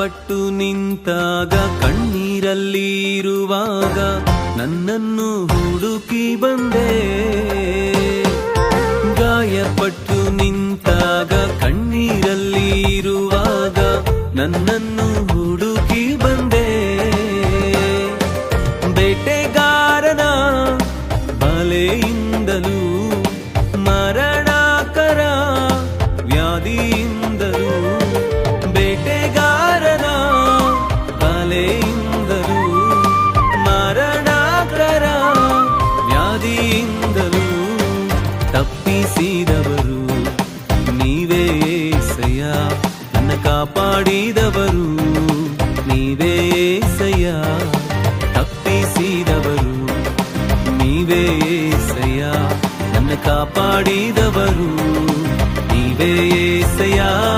ಪಟ್ಟು ನಿಂತಾಗ ಕಣ್ಣೀರಲ್ಲಿ ಇರುವಾಗ ನನ್ನನ್ನು ಹುಡುಕಿ ಬಂದೆ. ಗಾಯಪಟ್ಟು ನಿಂತಾಗ ಕಣ್ಣೀರಲ್ಲಿ ಇರುವಾಗ ನನ್ನನ್ನು ಹುಡುಕಿ ಬಂದೆ. ಬೇಟೆಗಾರನ ಬಲೆಯಿಂದಲೂ ಮರಣಕರ ವ್ಯಾಧಿಯಿಂದಲೂ, ಬೇಟೆಗಾರನ ಬಲೆಯಿಂದಲೂ ಮರಣಕರ ವ್ಯಾಧಿಯಿಂದಲೂ ತಪ್ಪಿಸಿದವರು ನೀವೇ యేసయ్య. ನನ್ನ ಕಾಪಾಡಿದವರು ನೀವೇ యేసయ్య. ತಪ್ಪಿಸಿದವರು ನೀವೇ యేసయ్య. ನನ್ನ ಕಾಪಾಡಿದವರು ನೀವೇ యేసయ్య.